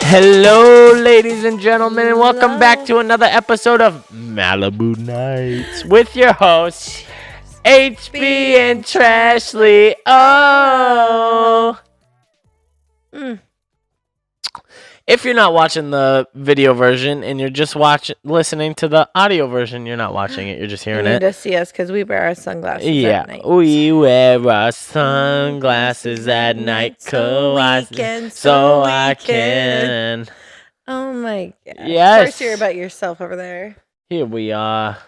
Hello, ladies and gentlemen, and welcome back to another episode of Malibu Nights with your hosts, HB and Trashley. Oh! If you're not watching the video version and you're just listening to the audio version, you're not watching it, you're just hearing You need it. to see us because we wear our sunglasses at night. We wear our sunglasses at night so I can. Oh my gosh. Yes. First, hear about yourself over there. Here we are.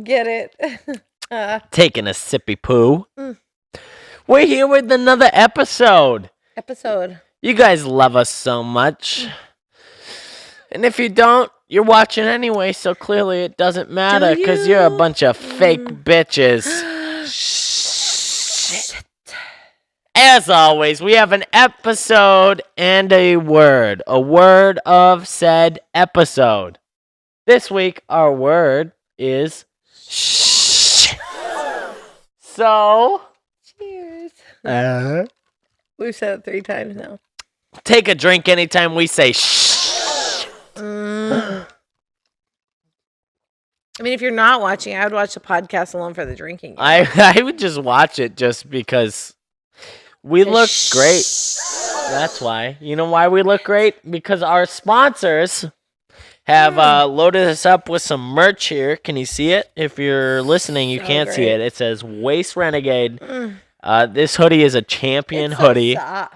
Get it? Taking a sippy poo. We're here with another episode. You guys love us so much. And if you don't, you're watching anyway, so clearly it doesn't matter because you're a bunch of fake bitches. Shit. As always, we have an episode and a word of said episode. This week, our word is shit. So, cheers. We've said it 3 times now. Take a drink anytime we say shh. I mean, if you're not watching, I would watch the podcast alone for the drinking. I would just watch it just because we look great. That's why. You know why we look great? Because our sponsors have loaded us up with some merch here. Can you see it? If you're listening, you can't see it. It says Waste Renegade. This hoodie is a champion hoodie. Soft.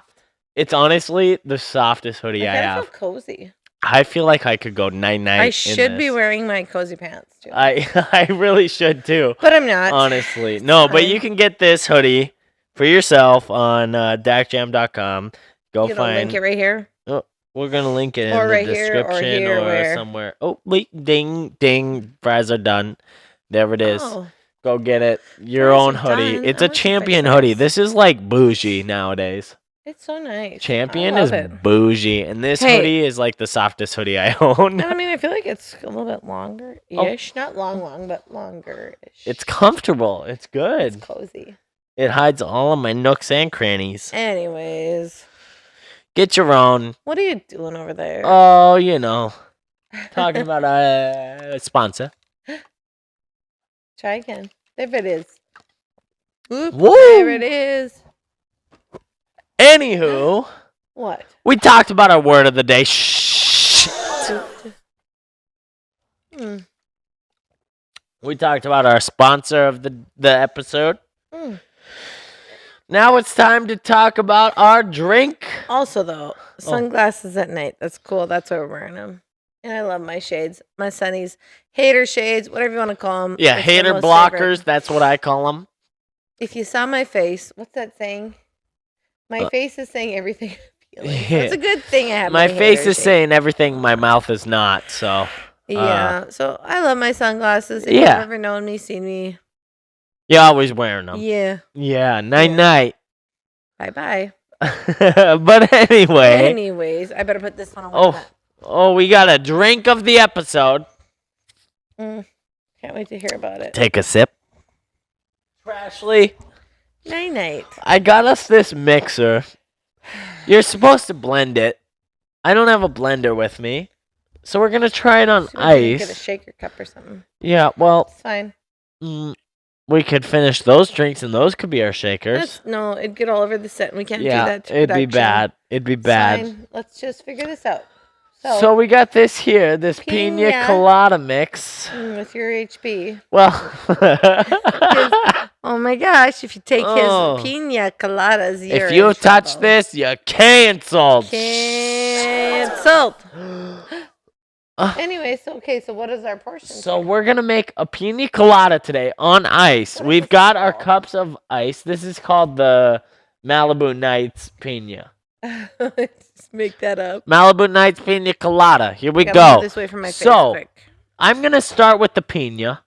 It's honestly the softest hoodie I have. I feel cozy. I feel like I could go night-night. I should be wearing my cozy pants too. I really should too. But I'm not. Honestly. No, but you can get this hoodie for yourself on DACJam.com. Go find. Link it right here. Oh, we're gonna link it in the description or somewhere. Oh, wait, ding, fries are done. There it is. Oh. Go get it. Your own hoodie. It's a champion hoodie. This is like bougie nowadays. It's so nice. Champion is bougie, and this hoodie is like the softest hoodie I own. And I mean, I feel like it's a little bit longer-ish. Not long, but longer-ish. It's comfortable. It's good. It's cozy. It hides all of my nooks and crannies. Anyways. Get your own. What are you doing over there? Oh, you know. Talking about a sponsor. Try again. There it is. Oop, woo! There it is. Anywho. What? We talked about our word of the day. Shh. We talked about our sponsor of the episode. Now it's time to talk about our drink. Also, though, sunglasses at night. That's cool. That's why we're wearing them. And I love my shades. My sunnies. Hater shades, whatever you want to call them. Yeah, hater blockers. Favorite. That's what I call them. If you saw my face, what's that saying? My face is saying everything I'm feeling. Yeah. So it's a good thing I have my face is saying everything my mouth is not, so. Yeah, so I love my sunglasses. If you've ever known me, seen me. You're always wearing them. Yeah. Yeah, night-night. Bye-bye. But anyway. Anyways, I better put this one away. Oh, we got a drink of the episode. Can't wait to hear about it. Take a sip. Trashley. Night-night. I got us this mixer. You're supposed to blend it. I don't have a blender with me. So we're going to try it on ice. Get a shaker cup or something. Yeah, well. It's fine. We could finish those drinks and those could be our shakers. No, it'd get all over the set and we can't do that to it'd be bad. It'd be bad. Fine. Let's just figure this out. So we got this here, this pina colada mix. With your HP. Well. Oh my gosh, if you take his pina coladas, if you touch this, you're canceled. Canceled. Anyway, so what is our portion? So we're going to make a pina colada today on ice. We've got our cups of ice. This is called the Malibu Nights Pina. Just make that up. Malibu Nights Pina Colada. Here we go. This way from my face so, quick. I'm going to start with the pina.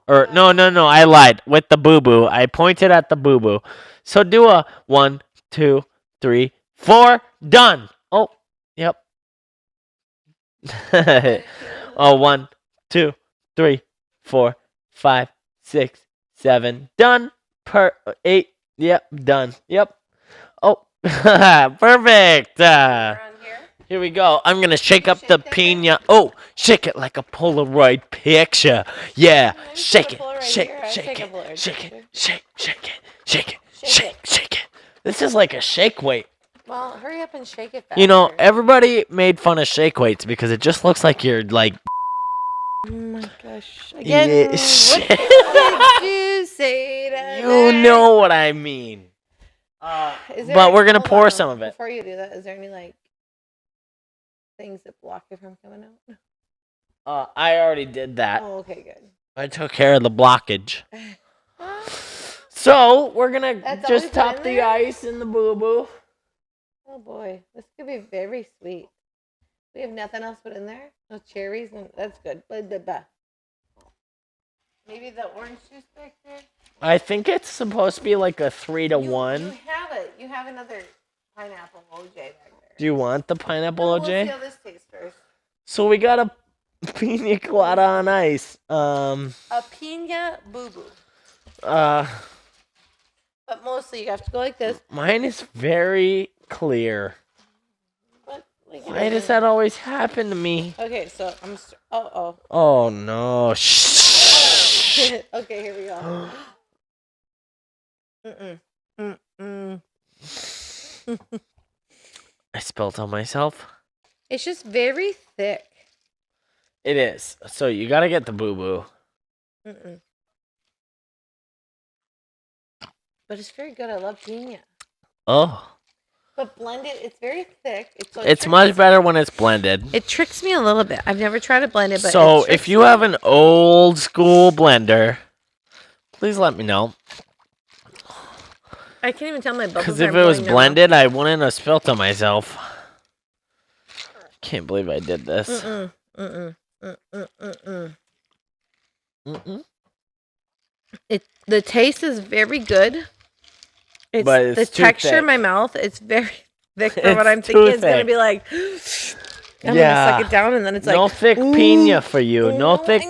No, I lied. With the boo-boo. I pointed at the boo-boo. So do a 1, 2, 3, 4. Done. Oh, yep. 1, 2, 3, 4, 5, 6, 7. Done. 8. Yep. Done. Yep. Oh, Perfect. Around here. Here we go. I'm gonna shake up the pina. Oh, shake it like a Polaroid picture. Yeah, shake it, shake it, shake it, shake it, shake it, shake it. This is like a shake weight. Well, hurry up and shake it faster. You know, everybody made fun of shake weights because it just looks like you're like. Oh my gosh! Again, Yeah, what did you say to you know what I mean. But we're gonna pour some of it. Before you do that, is there any like things that block you from coming out? I already did that. Oh, okay, good. I took care of the blockage. So we're gonna just top the ice in the boo-boo. Oh boy, this could be very sweet. We have nothing else put in there. No cherries, and that's good. Maybe the orange juice back there. I think it's supposed to be like a 3-1. You have it. You have another pineapple OJ back there. Do you want the pineapple OJ? We'll see how this tastes first. So we got a pina colada on ice. A pina boo-boo. But mostly you have to go like this. Mine is very clear. Why does that always happen to me? Okay, so I'm. Oh. Oh no! Shh. Okay, here we go. I spilled on myself. It's just very thick. It is. So you gotta get the boo-boo. But it's very good. I love pina. Oh. But blended, it's very thick. It's much better when it's blended. It tricks me a little bit. I've never tried to blend it, but so if you have an old school blender, please let me know. I can't even tell my bubbles. Because if it was blended, I wouldn't have spilt on myself. Can't believe I did this. The taste is very good. It's the texture in my mouth. It's very thick for what I'm thinking it's gonna be like. I'm gonna suck it down, and then it's like no thick pina for you. No thick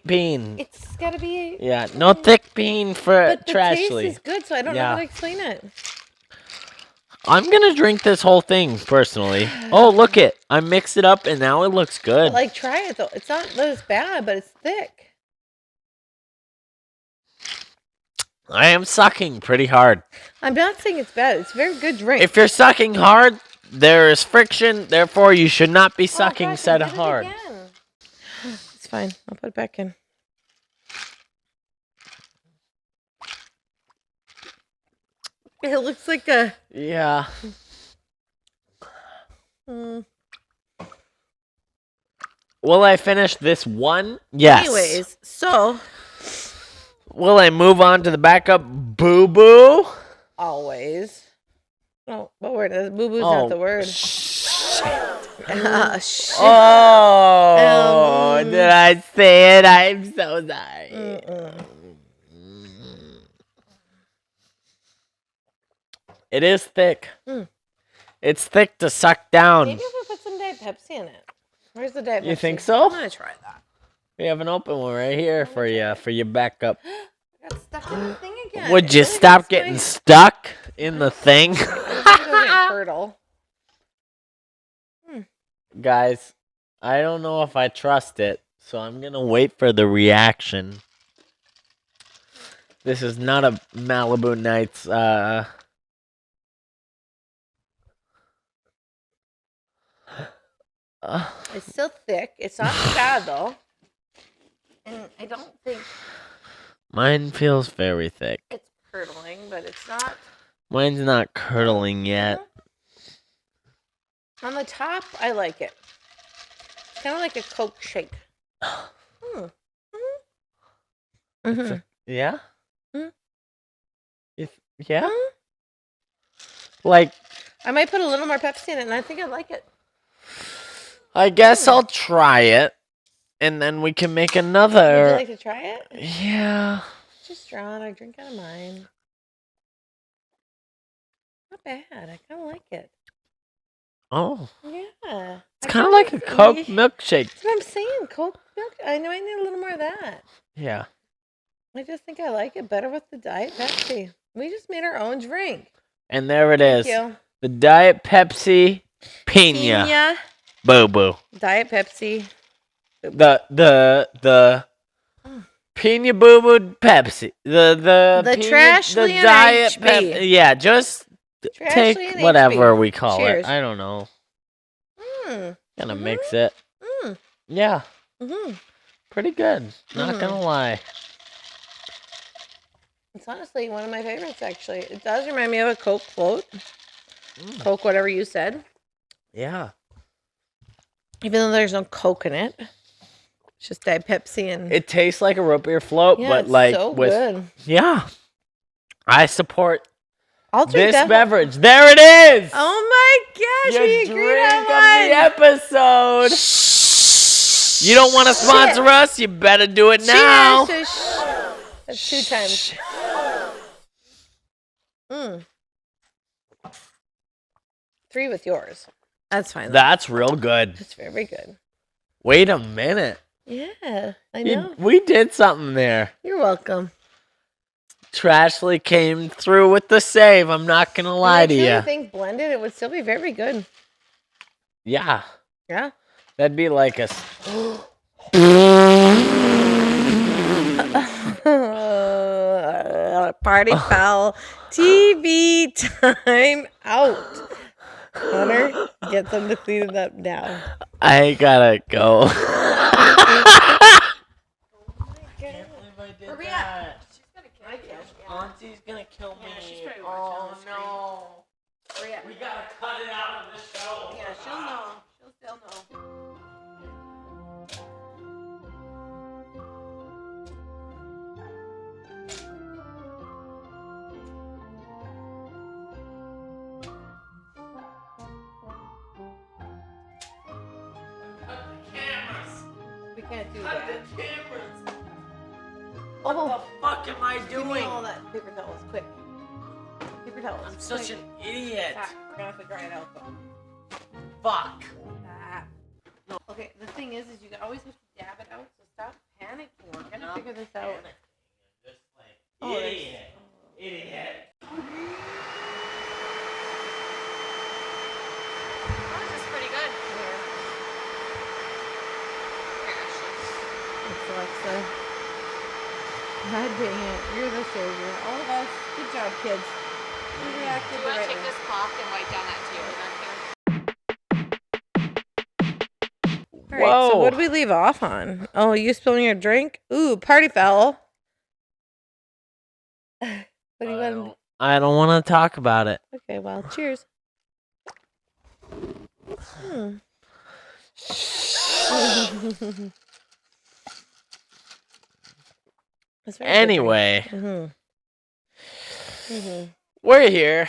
bean. It's gotta be. Yeah, no thick bean for Trashley. The taste is good, so I don't know how to explain it. I'm gonna drink this whole thing personally. Oh, look it! I mixed it up, and now it looks good. But, like, try it though. It's not that it's bad, but it's thick. I am sucking pretty hard. I'm not saying it's bad. It's a very good drink. If you're sucking hard, there is friction. Therefore, you should not be sucking hard. It's fine. I'll put it back in. It looks like a... Yeah. Will I finish this one? Yes. Anyways, so... Will I move on to the backup boo-boo? Always. Oh, what word is boo-boo's not the word. Shit. Oh, did I say it? I'm so sorry. It is thick. It's thick to suck down. Maybe if we put some Diet Pepsi in it. Where's the Diet Pepsi? You think so? I'm gonna try that. We have an open one right here for your backup. I got stuck in the thing again. Would you stop getting stuck in the thing? Curdle. Guys, I don't know if I trust it, so I'm gonna wait for the reaction. This is not a Malibu Nights. It's still thick. It's not bad though. And I don't think mine feels very thick. It's curdling, but it's not. Mine's not curdling yet. On the top, I like it. It's kind of like a Coke shake. Yeah? Yeah? Like, I might put a little more Pepsi in it, and I think I like it. I guess I'll try it, and then we can make another. Would you like to try it? Yeah. Just draw it. I drink out of mine. Not bad. I kind of like it. Oh. Yeah. It's kind of like a Coke milkshake. That's what I'm saying. Coke milk. I know I need a little more of that. Yeah. I just think I like it better with the Diet Pepsi. We just made our own drink. And there it is. Thank you. The Diet Pepsi Pina. Boo boo. Diet Pepsi. The Pina Boo Boo Pepsi. The Trashly and Diet HB. Pepsi. Yeah, just Trashly take whatever we call Cheers. it. I don't know. Gonna mix it. Yeah. Pretty good. Not gonna lie. It's honestly one of my favorites, actually. It does remind me of a Coke float. Coke, whatever you said. Yeah. Even though there's no Coke in it. It's just Diet Pepsi and... It tastes like a root beer float, but like so good. Yeah. I support this beverage. There it is! Oh my gosh, we agreed on one. The episode. You don't want to sponsor us? You better do it now. That's 2 times. 3 with yours. That's fine. That's real good. That's very good. Wait a minute. Yeah, I know. We did something there. You're welcome. Trashly came through with the save. I'm not going to lie to you. I think blended, it would still be very good. Yeah. Yeah. That'd be like a... Party foul. TV time out. Hunter, get them to clean it up now. I gotta go. Hurry up. She's gonna kill me. Auntie's gonna kill me. Oh no. Hurry up. We gotta cut it out of the show. Yeah, she'll know. She'll still know. We can't do that. The cameras. What the fuck am I doing? Give me all that paper towels, quick. Paper towels. I'm such an idiot. We're gonna have to dry it out though. Fuck. No. Okay, the thing is you always have to dab it out, so stop panicking. We're gonna figure this out. Just like idiot. Idiot. This is pretty good. Here, Ashley. It's Alexa. God dang it. You're the savior. All of us. Good job, kids. You reacted the right way. Do you want to take this cloth and wipe down that table back there? All right, so what do we leave off on? Oh, you spilling your drink? Ooh, party foul. What do you want? I don't want to talk about it. Okay, well, cheers. Anyway, we're here.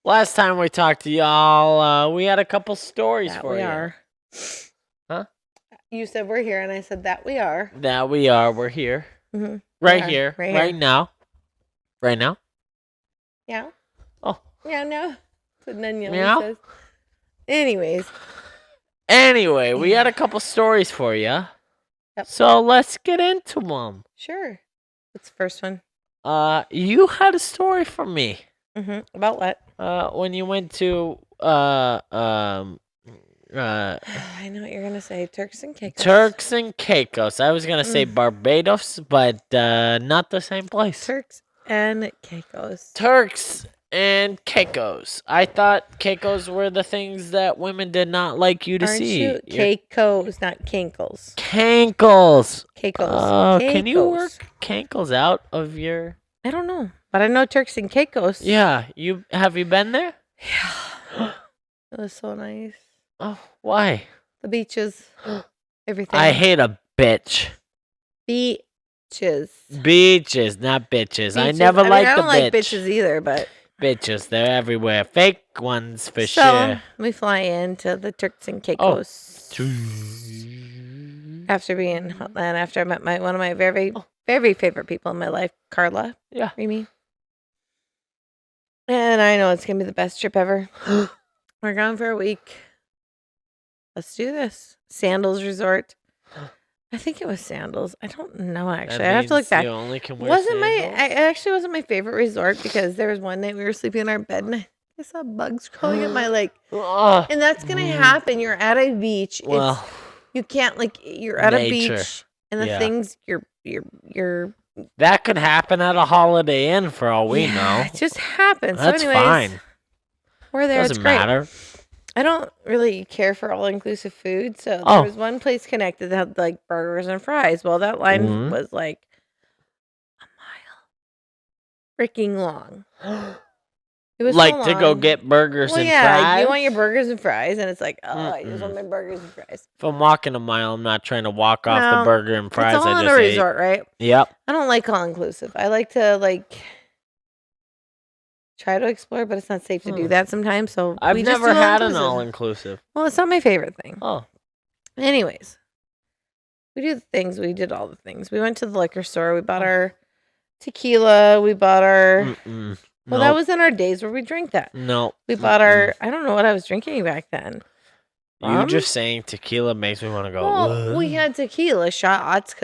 Last time we talked to y'all, we had a couple stories for you. Are. Huh? You said we're here, and I said that we are. That we are. We're here. Right here. Right now. Right now. Yeah. Oh. Yeah, no. That's what Nanya Meow. says. Anyways. Anyway, we had a couple stories for you. Yep. So let's get into them. Sure. What's the first one? You had a story for me. About what? When you went to I know what you're gonna say. Turks and Caicos. Turks and Caicos. I was gonna say Barbados, but not the same place. Turks and Caicos. Turks and Caicos. I thought Caicos were the things that women did not like you to see. You? Caicos, not Cankles. Cankles. Caicos. Oh, can you work Cankles out of your... I don't know, but I know Turks and Caicos. Yeah, have you been there? Yeah. It was so nice. Oh, why? The beaches. Everything. I hate a bitch. Beaches, not bitches. I never liked the bitch. I don't like bitches either, but... Bitches, they're everywhere. Fake ones for sure. So, we fly into the Turks and Caicos. After I met one of my very, very favorite people in my life, Carla. Yeah. Remy. And I know it's going to be the best trip ever. We're gone for a week. Let's do this. Sandals Resort. I think it was sandals. I don't know actually. That I have to look means back. you only can wear sandals? It actually wasn't my favorite resort because there was one night we were sleeping in our bed and I saw bugs crawling up my leg. And that's gonna happen. You're at a beach. Well, you can't you're at nature. a beach and the things you're that could happen at a Holiday Inn for all we know. It just happens. That's so anyways, fine. We're there. Doesn't it's great. matter. I don't really care for all-inclusive food, so there was one place connected that had like burgers and fries. Well, that line was like a mile freaking long. It was like so to go get burgers and fries? You want your burgers and fries, and it's like, I just want my burgers and fries. If I'm walking a mile, I'm not trying to walk off the burger and fries it's all I on just a ate. resort, right? Yep. I don't like all-inclusive. I like to try to explore, but it's not safe to do that sometimes. So I've never had an all-inclusive. Well, it's not my favorite thing. Oh. Anyways, we do the things. We did all the things. We went to the liquor store. We bought our tequila. We bought our... Well, that was in our days where we drank that. No. We bought our... I don't know what I was drinking back then. You just saying tequila makes me want to go... Well, we had tequila shots,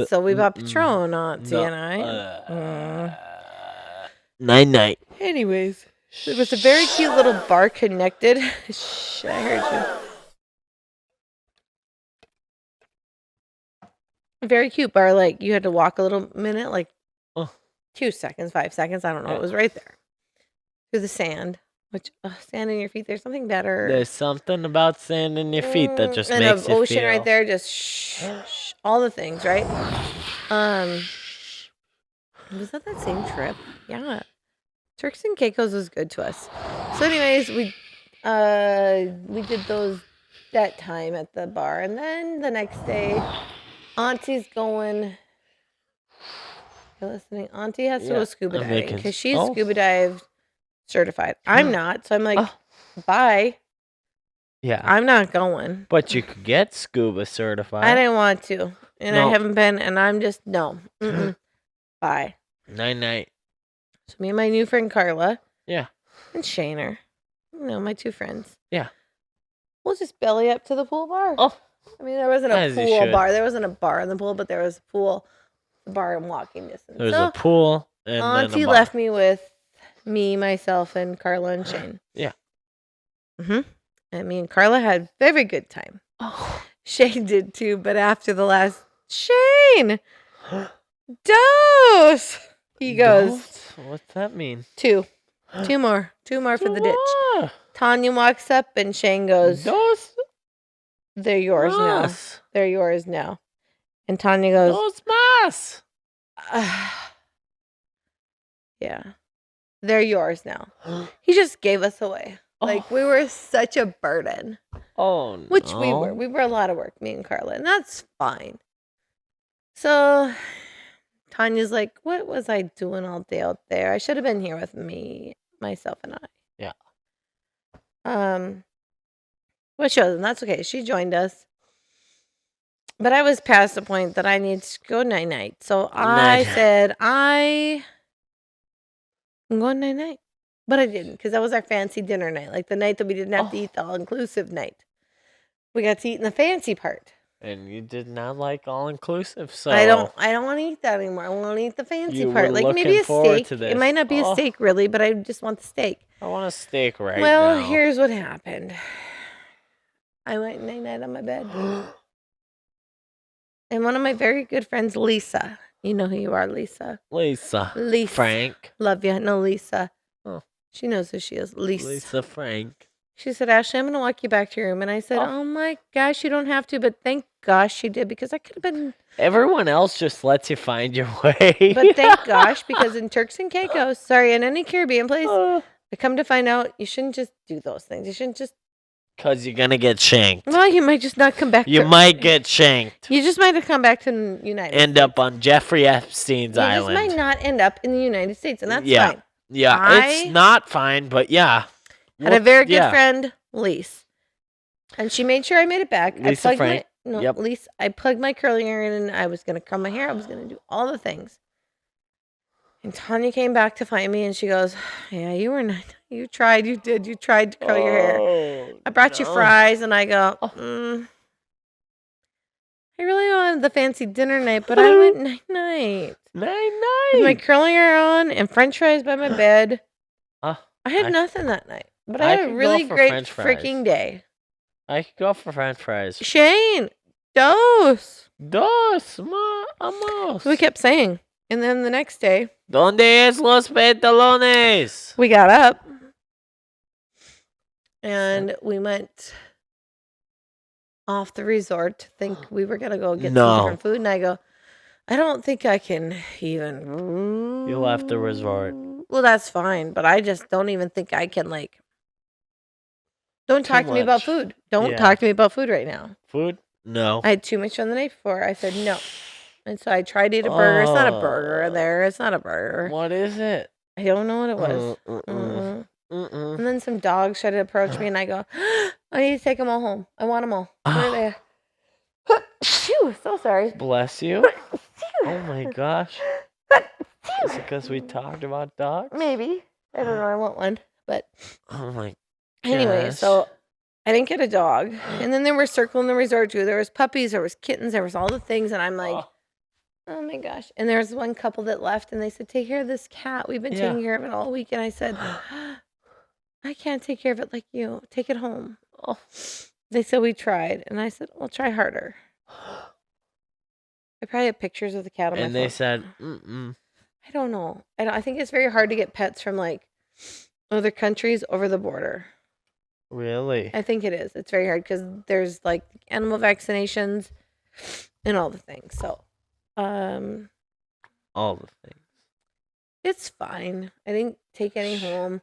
so we bought Patron, Auntie and I. Night-night. Anyways, it was a very cute little bar connected. Shh, I heard you. A very cute bar. Like, you had to walk a little minute, 2 seconds, 5 seconds. I don't know. It was right there. Through the sand. Which, sand in your feet, there's something better. There's something about sand in your feet that just and makes an you ocean feel... right there, just shh, all the things, right? Was that same trip? Yeah. Turks and Caicos was good to us. So anyways, we did that time at the bar. And then the next day, Auntie's going... You're listening? Auntie has to go scuba diving because she's scuba dive certified. I'm not. So I'm like, bye. Yeah. I'm not going. But you could get scuba certified. I didn't want to. And I haven't been. And I'm just, no. Bye. Night-night. So me and my new friend Carla. Yeah. And Shaner. My 2 friends. Yeah. We'll just belly up to the pool bar. Oh. I mean, there wasn't a pool bar. There wasn't a bar in the pool, but there was a bar in walking distance. There's a pool and Auntie then a bar. left me with me, myself, and Carla and Shane. Yeah. And me and Carla had a very good time. Oh. Shane did too, but after the last... Shane! Dose! He goes... What's that mean? 2. 2 more. 2 more for the ditch. Tanya walks up and Shane goes... Dos? They're yours now. They're yours now. And Tanya goes... Dos más. Yeah. They're yours now. He just gave us away. We were such a burden. Oh, no. Which we were. We were a lot of work, me and Carla. And that's fine. So... Tanya's like, what was I doing all day out there? I should have been here with me, myself, and I. Yeah. But she wasn't. That's okay. She joined us. But I was past the point that I needed to go night-night. So I said, I'm going night-night. But I didn't, because that was our fancy dinner night. Like the night that we didn't have to eat the all-inclusive night. We got to eat in the fancy part. And you did not like all-inclusive, so... I don't want to eat that anymore. I want to eat the fancy part. Like maybe a steak. It might not be a steak, really, but I just want the steak. I want a steak right now. Well, here's what happened. I went night-night on my bed. And one of my very good friends, Lisa. You know who you are, Lisa. Lisa. Frank. Love you. No, Lisa. Oh. She knows who she is. Lisa Frank. She said, Ashley, I'm going to walk you back to your room. And I said, oh my gosh, you don't have to. But thank gosh she did, because I could have been... Everyone else just lets you find your way. But thank gosh, because in Turks and Caicos, in any Caribbean place, I come to find out you shouldn't just do those things. You shouldn't just... Because you're going to get shanked. Well, you might just not come back. You might get shanked. You just might have come back to the United States. End up on Jeffrey Epstein's island. You just might not end up in the United States, and that's fine. Yeah, it's not fine, but yeah. Had a very good friend, Lise. And she made sure I made it back. Lisa Frank. Lise, I plugged my curling iron in, and I was going to curl my hair. I was going to do all the things. And Tanya came back to find me, and she goes, yeah, you were not. You tried. You did. You tried to curl your hair. I brought you fries, and I go, I really wanted the fancy dinner night, but I went night-night. Night. With my curling hair on and french fries by my bed. Uh, I had I- nothing that night, but I I had could a go really for great french fries. freaking day. I could go for french fries. Shane, dos. Dos, amos. We kept saying. And then the next day, ¿Dónde es los pantalones? we got up and we went off the resort to think we were going to go get No. some different food. And I go, I don't think I can even. You left the resort. Well, that's fine, but I just don't even think I can, like. Don't Too talk to me about much. food. Don't Yeah. talk to me about food right now. Food? No. I had too much on the night before. I said no. And so I tried to eat a burger. It's not a burger there. It's not a burger. What is it? I don't know what it was. Mm-mm. And then some dogs tried to approach me, and I go, I need to take them all home. I want them all. Where are they? Phew, so sorry. Bless you. Oh my gosh. Is it because we talked about dogs? Maybe. I don't know. I want one. But Oh my. anyway, Gosh. so I didn't get a dog. And then they were circling the resort too. There was puppies, there was kittens, there was all the things. And I'm like, oh my gosh. And there was one couple that left, and they said, take care of this cat. We've been Yeah. taking care of it all week. And I said, I can't take care of it like you. Take it home. Oh. They said we tried. And I said, well, try harder. I probably have pictures of the cat on my And phone. they said, mm-mm. I don't know. I think it's very hard to get pets from like other countries over the border. Really? I think it is. It's very hard because there's like animal vaccinations and all the things. So, All the things. it's fine. I didn't take any home.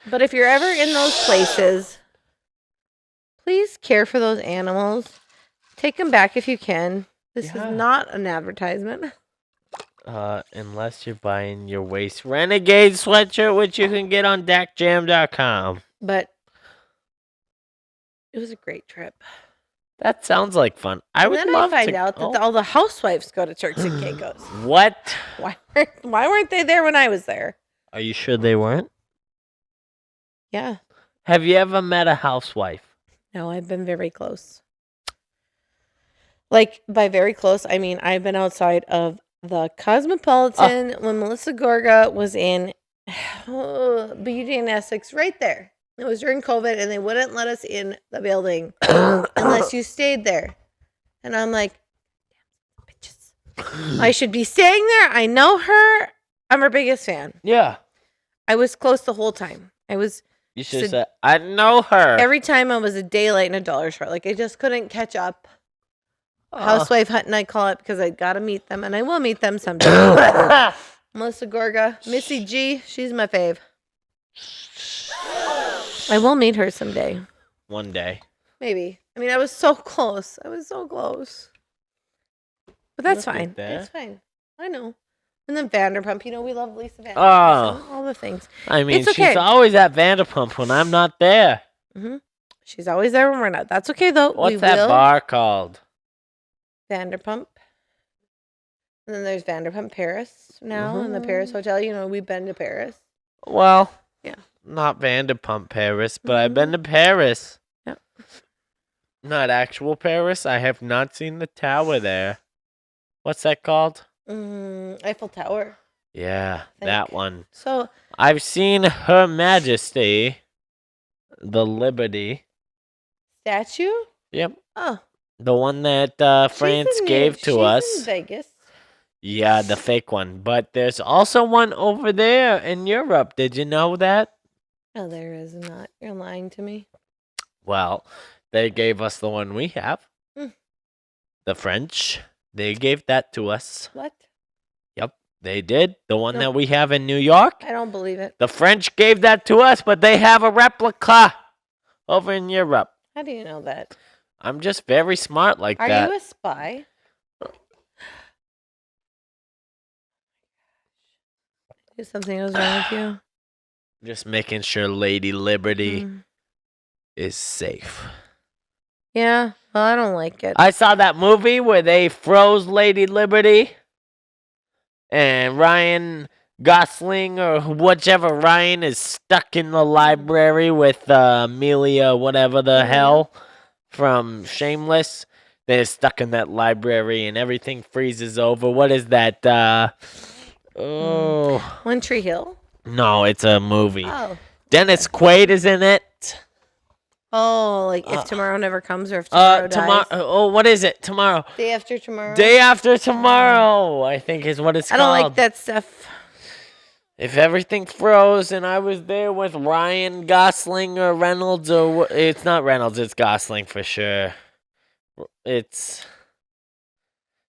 But if you're ever in those places, please care for those animals. Take them back if you can. This Yeah. is not an advertisement. Unless you're buying your Waste Renegade sweatshirt, which you can get on DACJam.com. But it was a great trip. That sounds like fun. I And would then love I find to. out that all the housewives go to Turks and Caicos. What? Why weren't they there when I was there? Are you sure they weren't? Yeah. Have you ever met a housewife? No, I've been very close. Like, by very close, I mean I've been outside of the Cosmopolitan when Melissa Gorga was in Beauty and Essex right there. It was during COVID, and they wouldn't let us in the building unless you stayed there. And I'm like, bitches. I should be staying there. I know her. I'm her biggest fan. Yeah. I was close the whole time. I was You should So- say, I know her. every time I was a day late and a dollar short. Like I just couldn't catch up. Housewife hunting, I call it, because I gotta meet them, and I will meet them someday. Melissa Gorga, Missy G, she's my fave. I will meet her someday, One day. maybe. I mean, I was so close. I was so close. But that's Look at fine. that. It's fine. I know. And then Vanderpump, we love Lisa Vanderpump. Oh. So all the things. I mean, It's okay. she's always at Vanderpump when I'm not there. She's always there when we're not. That's okay though. What's that bar called? Vanderpump. And then there's Vanderpump Paris now in the Paris Hotel. We've been to Paris. Well, Yeah. not Vanderpump Paris, but I've been to Paris. Yep. Not actual Paris. I have not seen the tower there. What's that called? Eiffel Tower. Yeah, that one. So I've seen Her Majesty, the Liberty. statue? Yep. Oh. The one that France she's in gave New- to she's us. in Vegas. Yeah, the fake one. But there's also one over there in Europe. Did you know that? No, there is not. You're lying to me. Well, they gave us the one we have. The French. They gave that to us. What? Yep, they did. The one No. that we have in New York. I don't believe it. The French gave that to us, but they have a replica over in Europe. How do you know that? I'm just very smart like Are that. you a spy? Is something else wrong with you? Just making sure Lady Liberty Mm. is safe. Yeah. Well, I don't like it. I saw that movie where they froze Lady Liberty and Ryan Gosling or whichever Ryan is stuck in the library with Amelia, whatever the hell, from Shameless. They're stuck in that library and everything freezes over. What is that? Oh, One Tree Hill. no, it's a movie. Oh. Dennis Quaid is in it. Oh, like if tomorrow never comes or if tomorrow tomorrow. dies. Oh, what is it? Tomorrow. Day after tomorrow. Day after tomorrow, I think is what it's I called. don't like that stuff. If everything froze and I was there with Ryan Gosling or Reynolds or it's not Reynolds, it's Gosling for sure. It's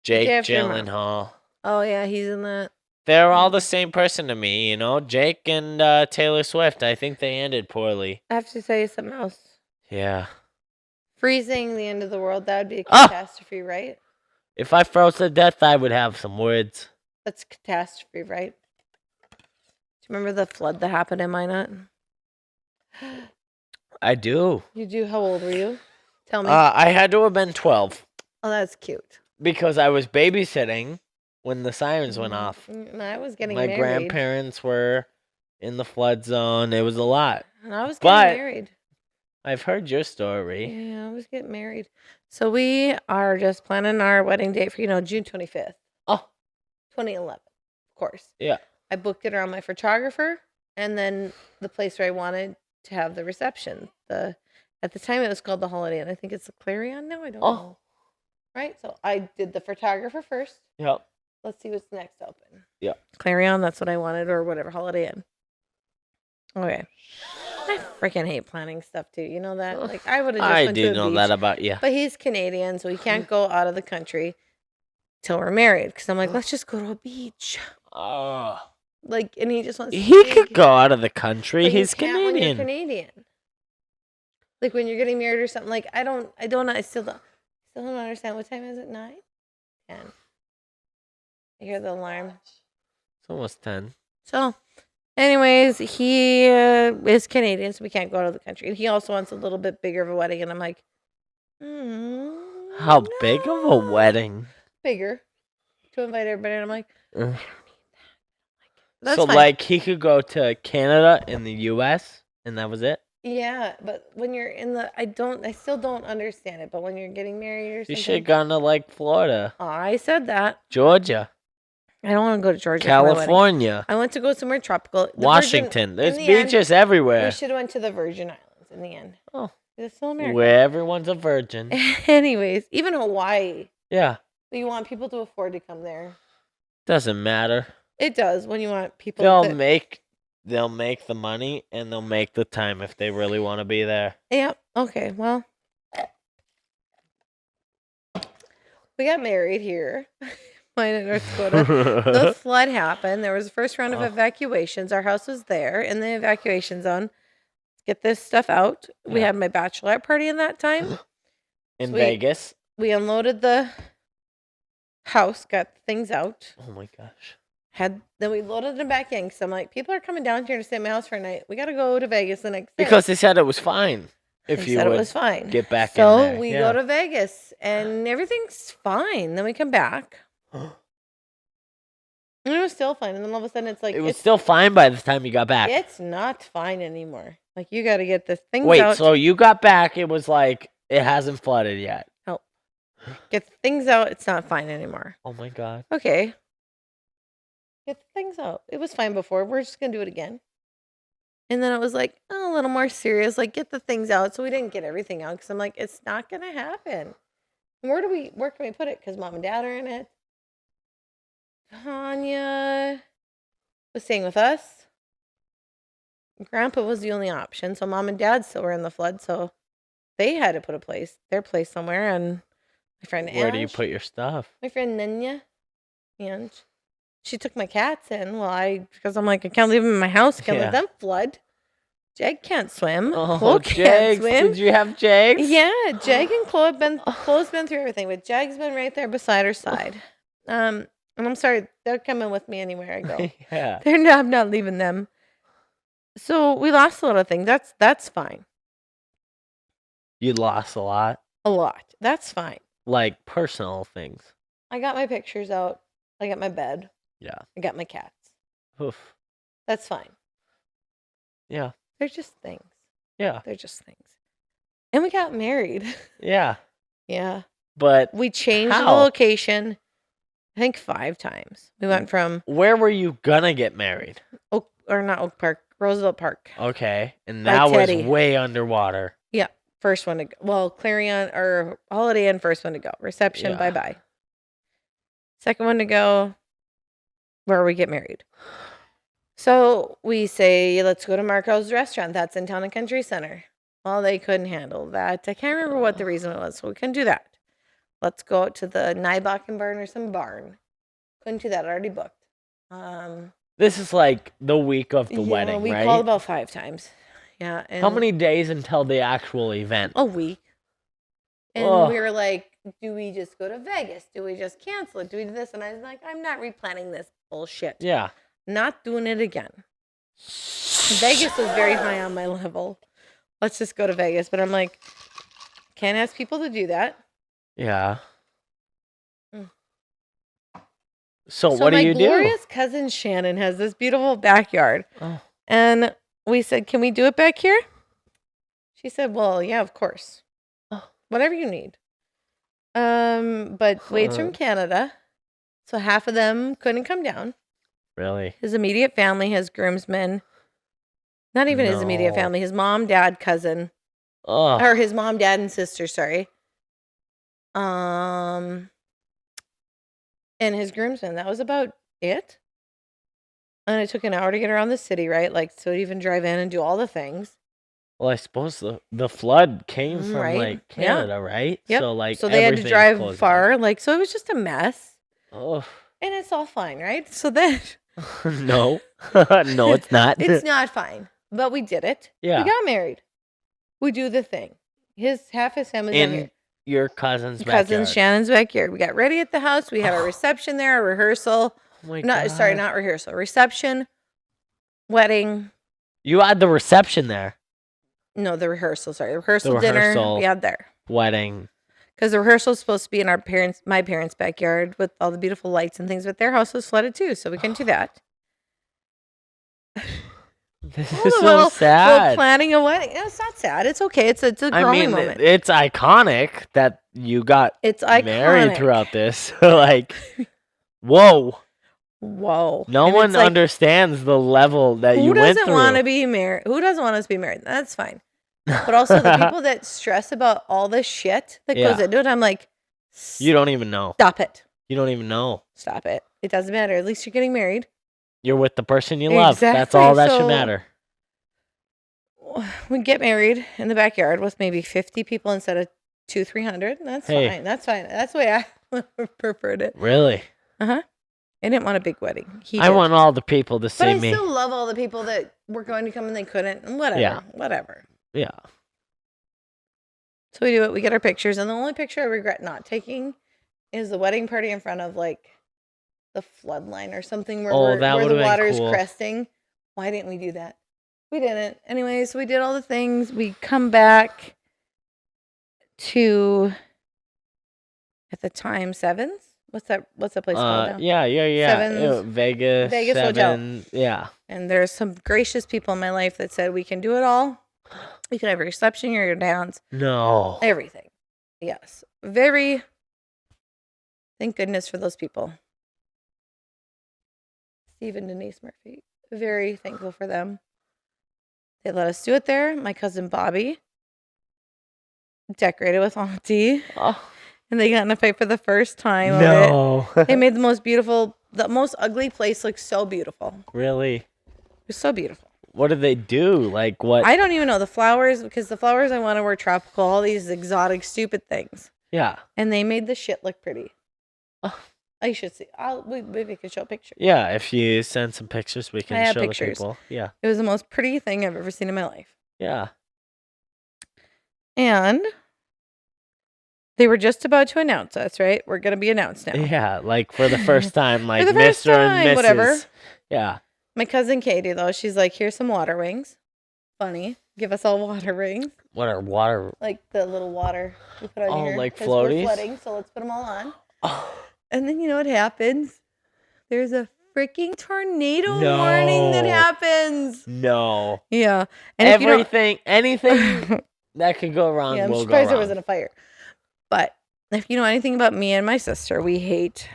Jake Day after tomorrow. Gyllenhaal. Oh yeah, he's in that. They're all the same person to me, you know. Jake and Taylor Swift. I think they ended poorly. I have to say something else. Yeah. Freezing the end of the world, that would be a Ah! catastrophe, right? If I froze to death, I would have some words. That's catastrophe, right? Do you remember the flood that happened in Minot? I do. You do? How old were you? Tell me. I had to have been 12 Oh, that's cute. because I was babysitting when the sirens went off. And I was getting My married. grandparents were in the flood zone. It was a lot. And I was But- getting married. I've heard your story. Yeah, I was getting married. So we are just planning our wedding date for, June 25th. Oh. 2011, of course. Yeah. I booked it around my photographer and then the place where I wanted to have the reception. At the time it was called the Holiday Inn. I think it's the Clarion now. I don't know. Right? So I did the photographer first. Yep. Let's see what's next open. Yeah. Clarion, that's what I wanted, or whatever, Holiday Inn. Okay. I freaking hate planning stuff too. You know that? Like I would have just I went to do a know beach. that about you. But he's Canadian, so he can't go out of the country till we're married. Because I'm like, let's just go to a beach. Oh. Like, and he just wants. He could go out of the country. But you He's can't when you're Canadian. Canadian. Like when you're getting married or something. Like I still don't understand. What time is it? 9, 10. I hear the alarm. It's almost 10. So, anyways, he is Canadian, so we can't go out of the country. And he also wants a little bit bigger of a wedding, and I'm like, How big of a no. wedding? Bigger to invite everybody. And I'm like, Ugh. that's So, fine. like, he could go to Canada and the U.S., and that was it? Yeah, but when you're in I still don't understand it. But when you're getting married or You something, should have gone to, like, Florida, I said that. Georgia, I don't want to go to Georgia. For my wedding. California, I want to go somewhere tropical. The Washington. There's in the end, beaches we everywhere. should have went to the Virgin Islands in the end. Oh. It's still America. Where everyone's a virgin. Anyways, even Hawaii. Yeah. You want people to afford to come there. Doesn't matter. It does when you want people They'll to. make the money and they'll make the time if they really want to be there. Yep. Okay. Well, we got married here. Mine in North Dakota. The flood happened. There was the first round of evacuations. Our house was there in the evacuation zone. Get this stuff out. We Yeah. had my bachelorette party in that time. In Sweet. Vegas. We unloaded the house, got things out. Oh my gosh. Then we loaded them back in because I'm like, people are coming down here to stay at my house for a night. We got to go to Vegas the next day. Because they said it was fine. If They you said would it was fine. get back in So there. we Yeah. go to Vegas and everything's fine. Then we come back and it was still fine. And then all of a sudden it's like It was still fine by the time you got back. it's not fine anymore. Like you got to get the things Wait, out. so you got back, it was like, it hasn't flooded yet. Get the things out. It's not fine anymore. Oh my God. Okay. Get the things out. It was fine before. We're just going to do it again. And then it was like a little more serious. Like get the things out. So we didn't get everything out because I'm like, it's not going to happen. Where can we put it? Because mom and dad are in it. Tanya was staying with us. Grandpa was the only option. So mom and dad still were in the flood. So they had to put their place somewhere. And my friend Where do you Ange- put your stuff? my friend Nanya, and she took my cats in. Because I'm like, I can't leave them in my house. Can't Yeah. let them flood. Jag can't swim. Oh, Chloe can't Jags. swim. Did you have Jags? Yeah, Jag and Chloe Chloe's been through everything, but Jag's been right there beside her side. And I'm sorry, they're coming with me anywhere I go. Yeah. I'm not leaving them. So we lost a lot of things. That's fine. You lost a lot. A lot. That's fine. Like personal things. I got my pictures out. I got my bed. Yeah. I got my cats. Oof. That's fine. Yeah. They're just things. Yeah. They're just things. And we got married. Yeah. Yeah. But We changed the how? location, I think 5 times. We went from Where were you gonna get married? not Oak Park, Roosevelt Park. Okay, and By that was Teddy. way underwater. Yeah, first one to go. Well, Clarion or Holiday Inn, first one to go. Reception, Yeah. bye-bye. Second one to go, where we get married. So we say, let's go to Marco's restaurant. That's in Town and Country Center. Well, they couldn't handle that. I can't remember what the reason was, so we couldn't do that. Let's go out to the Nybakken barn or some barn. Couldn't do that. Already booked. This is like the week of the wedding, we right? called about 5 times. Yeah. And How many days until the actual event? A week. And Ugh. we were like, do we just go to Vegas? Do we just cancel it? Do we do this? And I was like, I'm not replanning this bullshit. Yeah. Not doing it again. Vegas was very high on my level. Let's just go to Vegas. But I'm like, can't ask people to do that. Yeah. Mm. So what do you my do? glorious cousin Shannon has this beautiful backyard. Oh. And we said, can we do it back here? She said, well, yeah, of course. Oh. Whatever you need. But Wade's from Canada. So half of them couldn't come down. Really? His immediate family, his groomsmen. Not even his immediate No. family. His mom, dad, cousin. Oh. Or his mom, dad, and sister, sorry. And his groomsmen. That was about it. And it took an hour to get around the city, right? Like, so to even drive in and do all the things. Well, I suppose the flood came from Right. like Yeah. Canada, right? Yep. So like So they had to everything's drive closed far. Like, so it was just a mess. down. Oh. And it's all fine, right? So then No. No, it's not. it's not fine. But we did it. Yeah. We got married. We do the thing. Half his family's in here. In your cousin's Cousin backyard. Shannon's backyard. We got ready at the house. We had our reception there, a rehearsal. Oh my Not sorry, God. not rehearsal. Reception, wedding. You had the reception there. No, the rehearsal. Sorry, the rehearsal The dinner rehearsal. we had there Wedding. because the rehearsal was supposed to be in my parents' backyard with all the beautiful lights and things. But their house was flooded too, so we couldn't do that. This Oh, is so well, sad. planning a wedding. It's not sad. It's okay. It's a growing moment. It's iconic that you got It's iconic. married throughout this. Like, whoa. Whoa. No And one it's like, understands the level that you who went doesn't through. want to be married? Who doesn't want us to be married? That's fine. But also the people that stress about all this shit that goes Yeah. into it, I'm like, You don't even know. stop it. You don't even know. Stop it. It doesn't matter. At least you're getting married. You're with the person you love. That's Exactly. all that should So- matter. We get married in the backyard with maybe 50 people instead of 200-300. That's Hey. fine. That's fine. That's the way I preferred it. Really? I didn't want a big wedding. I want all the people to But see I me. still love all the people that were going to come and they couldn't. And whatever. Yeah. Whatever. Yeah. So we do it. We get our pictures. And the only picture I regret not taking is the wedding party in front of like the flood line or something where, Oh, that where would've the been water's cool. cresting. Why didn't we do that? We didn't. Anyways, we did all the things. We come back to, at the time, Sevens. What's that place called now? Yeah. Sevens- Vegas. Vegas Hotel. Seven. Yeah. And there's some gracious people in my life that said we can do it all. We can have a reception, your downs, No. everything. Yes. Very, thank goodness for those people. Steve and Denise Murphy. Very thankful for them. They let us do it there. My cousin Bobby decorated with Auntie. Oh, And they got in a fight for the first time. Of no. it. They made the most ugly place look so beautiful. Really? It was so beautiful. What did they do? Like what? I don't even know the flowers because the flowers I wanted were tropical, all these exotic, stupid things. Yeah. And they made the shit look pretty. Oh. I should see. Maybe we could show a picture. Yeah. If you send some pictures, we I can have show pictures. the people. Yeah. It was the most pretty thing I've ever seen in my life. Yeah. And they were just about to announce us, right? We're going to be announced now. Yeah. Like for the first time, like the first Mr. and time, Mrs. whatever. Yeah. My cousin Katie, though, she's like, here's some water wings. Funny. Give us all water rings. What are water? Like the little water we put on Oh, here. like 'cause we're floaties? flooding, so let's put them all on. Oh, And then you know what happens? There's a freaking tornado warning that No. happens. no. Yeah. And if you don't- Everything, anything that could go wrong yeah, I'm will go surprised there wrong. wasn't a fire. But if you know anything about me and my sister, we hate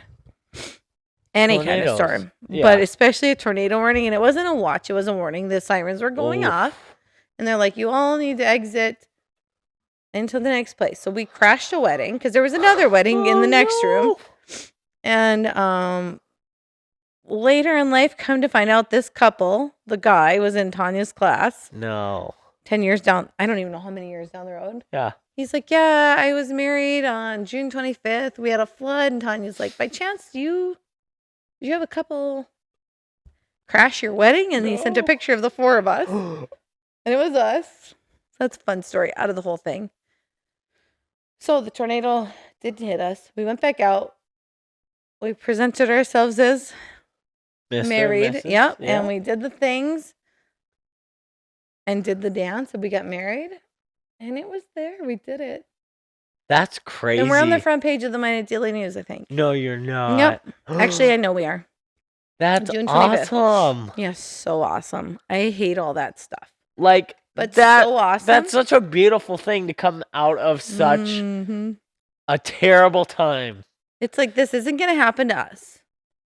any kind of Tornadoes. storm, Yeah. but especially a tornado warning. And it wasn't a watch; it was a warning. The sirens were going Oof. off, and they're like, "You all need to exit into the next place." So we crashed a wedding because there was another wedding in the next room, and later in life, come to find out, this couple, the guy, was in Tanya's class. No. 10 years down. I don't even know how many years down the road. Yeah. He's like, yeah, I was married on June 25th. We had a flood. And Tanya's like, by chance, did you have a couple crash your wedding? And he sent a No. picture of the four of us. And it was us. So that's a fun story out of the whole thing. So the tornado did hit us. We went back out. We presented ourselves as Mr. and married. Mrs. Yep. Yeah. And we did the things and did the dance. And we got married. And it was there. We did it. That's crazy. And we're on the front page of the Minot Daily News, I think. No, you're not. Yep. Actually, I know we are. That's June 25th. awesome. Yeah, so awesome. I hate all that stuff. Like, But that, so awesome. that's such a beautiful thing to come out of such Mhm. a terrible time. It's like, this isn't going to happen to us.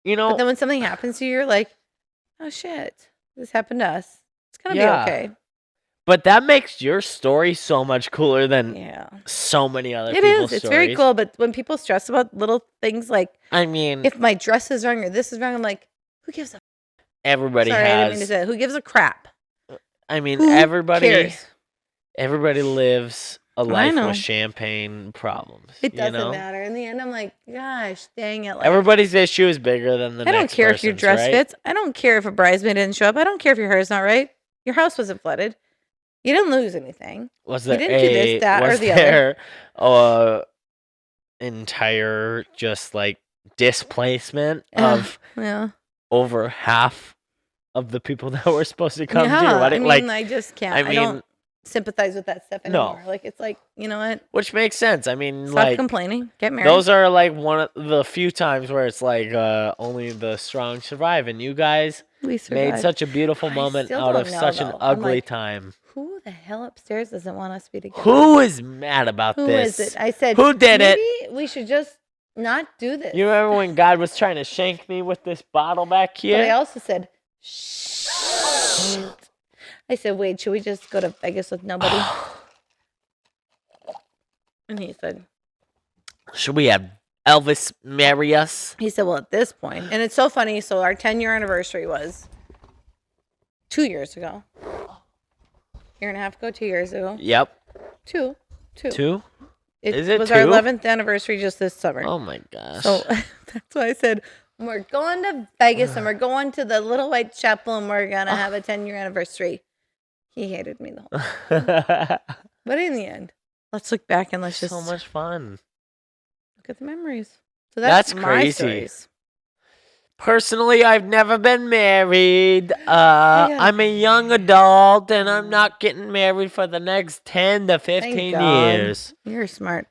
You know, But then when something happens to you, you're like, oh, shit. This happened to us. It's going to Yeah. be okay. but that makes your story so much cooler than Yeah. so many other It people's is. It's stories. very cool. But when people stress about little things like, I mean, if my dress is wrong or this is wrong, I'm like, who gives a everybody Sorry, I didn't mean to has. say that. Who gives a crap? I mean, Who everybody cares? lives a life know. with champagne problems. It you doesn't know? matter. In the end, I'm like, gosh, dang it. Like, Everybody's issue is bigger than the I don't next care if your person's, dress right? fits. I don't care if a bridesmaid didn't show up. I don't care if your hair is not right. Your house wasn't flooded. You didn't lose anything. Was You there didn't do this, that, or was the other. there entire just like displacement of Yeah. over half of the people that were supposed to come to Yeah, your wedding? I mean, like, I just can't. I I, mean, don't sympathize with that stuff No. anymore. Like, it's like, you know what? which makes sense. I mean, Stop like complaining. Get married. those are like one of the few times where it's like only the strong survive, and you guys we made survived. such a beautiful I moment still out don't of know, such an though. I'm ugly like, time. Who the hell upstairs doesn't want us to be together? Who is mad about Who this? is it? I said, Who did it? maybe we should just not do this. You remember when God was trying to shank me with this bottle back But I here? also said, shh. I said, wait, should we just go to Vegas with nobody? And he said, Should we have Elvis marry us? well, at this point, and it's so funny. So our 10-year anniversary was 2 years ago. Year and a half ago, 2 years ago. Yep. Two. Two? It Is it was our two? 11th anniversary just this summer. Oh my gosh. So that's why I said, we're going to Vegas and we're going to the Little White Chapel and we're going to have a 10-year anniversary. He hated me the whole time. But in the end, let's look back and let's just so much fun. look at the memories. So That's my crazy. stories. Personally, I've never been married. gotta I'm a young adult, and I'm not getting married for the next 10 to 15 God. years. You're smart.